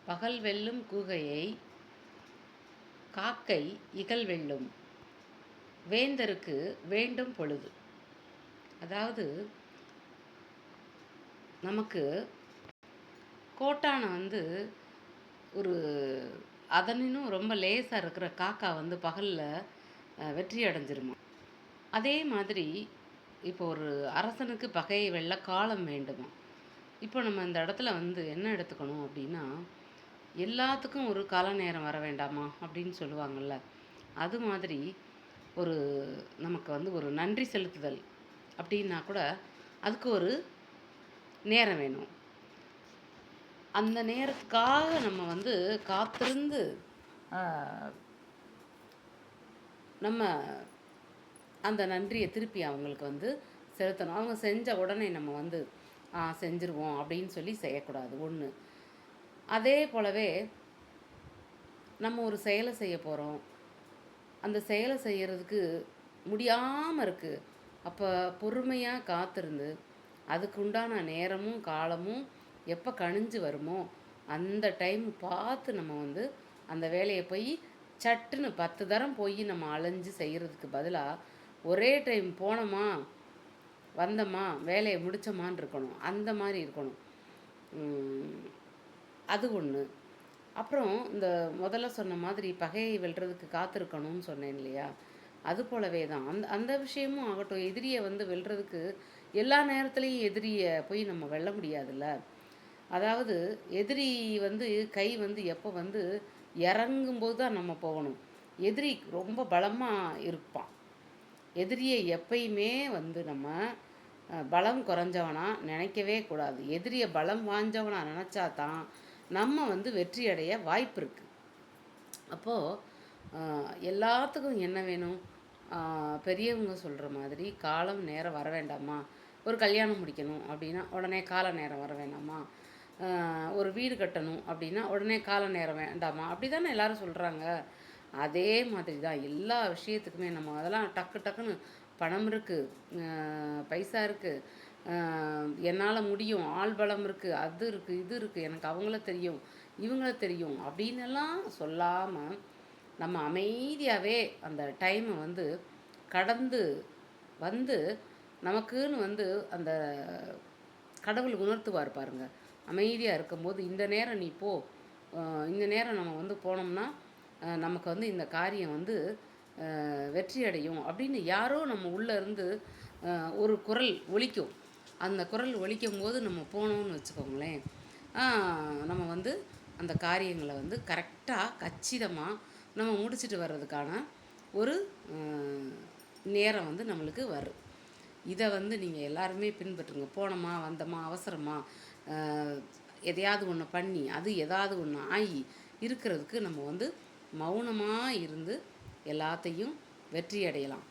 பகல் வெல்லும் கூகையை காக்கை இகல் வெல்லும் வேந்தருக்கு வேண்டும் பொழுது. அதாவது நமக்கு கோட்டானை ஒரு அதனினும் ரொம்ப லேசாக இருக்கிற காக்கா பகலில் வெற்றி அடைஞ்சிருமா. அதே மாதிரி இப்போ ஒரு அரசனுக்கு பகையை வெல்ல காலம் வேண்டுமா. இப்போ நம்ம இந்த இடத்துல என்ன எடுத்துக்கணும் அப்படின்னா, எல்லாத்துக்கும் ஒரு கால நேரம் வர வேண்டாமா அப்படின்னு சொல்லுவாங்கள்ல. அது மாதிரி ஒரு நமக்கு ஒரு நன்றி செலுத்துதல் அப்படின்னா கூட அதுக்கு ஒரு நேரம் வேணும். அந்த நேரத்துக்காக நம்ம காத்திருந்து நம்ம அந்த நன்றியை திருப்பி அவங்களுக்கு செலுத்தணும். அவங்க செஞ்ச உடனே நம்ம செஞ்சுருவோம் அப்படின்னு சொல்லி செய்யக்கூடாது ஒன்று. அதே போலவே நம்ம ஒரு செயலை செய்ய போகிறோம், அந்த செயலை செய்கிறதுக்கு முடியாமல் இருக்குது. அப்போ பொறுமையாக காத்திருந்து அதுக்கு உண்டான நேரமும் காலமும் எப்போ கணிஞ்சு வருமோ அந்த டைம் பார்த்து நம்ம அந்த வேலையை போய் சட்டுன்னு 10 தரம் போய் நம்ம அலைஞ்சு செய்கிறதுக்கு பதிலாக ஒரே டைம் போனோமா வந்தோமா வேலையை முடித்தோமான்னு இருக்கணும். அந்த மாதிரி இருக்கணும். அது ஒன்று. அப்புறம் இந்த முதல்ல சொன்ன மாதிரி பகையை வெல்றதுக்கு காத்திருக்கணும்னு சொன்னேன் இல்லையா, அது போலவே தான் அந்த விஷயமும் ஆகட்டும். எதிரியை வெல்றதுக்கு எல்லா நேரத்துலையும் எதிரியை போய் நம்ம வெல்ல முடியாதுல்ல. அதாவது எதிரி கை எப்போ இறங்கும்போது தான் நம்ம போகணும். எதிரி ரொம்ப பலமாக இருப்பான். எதிரியை எப்பயுமே நம்ம பலம் குறைஞ்சவனா நினைக்கவே கூடாது. எதிரியை பலம் வாய்ஞ்சவனா நினச்சா தான் நம்ம வெற்றி அடைய வாய்ப்பு இருக்குது. அப்போது எல்லாத்துக்கும் என்ன வேணும்? பெரியவங்க சொல்கிற மாதிரி காலம் நேரம் வர வேண்டாமா. ஒரு கல்யாணம் முடிக்கணும் அப்படின்னா உடனே கால நேரம் வர வேண்டாமா. ஒரு வீடு கட்டணும் அப்படின்னா உடனே கால நேரம் வேண்டாமா. அப்படி தானே எல்லோரும் சொல்கிறாங்க. அதே மாதிரி தான் எல்லா விஷயத்துக்குமே நம்ம அதெல்லாம் டக்கு டக்குன்னு பணம் இருக்குது, பைசா இருக்குது, என்னால் முடியும், ஆள் பலம் இருக்குது, அது இருக்குது, இது இருக்குது, எனக்கு அவங்கள தெரியும், இவங்கள தெரியும் அப்படின்னெல்லாம் சொல்லாமல் நம்ம அமைதியாகவே அந்த டைமை கடந்து நமக்குன்னு அந்த கடவுள் உணர்த்துவார் பாருங்க. அமைதியாக இருக்கும்போது இந்த நேரம் நீ போ, இந்த நேரம் நம்ம போனோம்னா நமக்கு இந்த காரியம் வெற்றி அடையும் அப்படின்னு யாரோ நம்ம உள்ளே இருந்து ஒரு குரல் ஒலிக்கும். அந்த குரல் ஒலிக்கும் போது நம்ம போனோம்னு வச்சுக்கோங்களேன், நம்ம அந்த காரியங்களை கரெக்டாக கச்சிதமாக நம்ம முடிச்சுட்டு வர்றதுக்கான ஒரு நேரம் நம்மளுக்கு வரும். இதை நீங்கள் எல்லாருமே பின்பற்றுங்க. போனோமா வந்தோமா அவசரமா எதையாவது ஒன்று பண்ணி அது ஏதாவது ஒன்று ஆகி இருக்கிறதுக்கு நம்ம மௌனமாக இருந்து எல்லாத்தையும் வெற்றி அடையலாம்.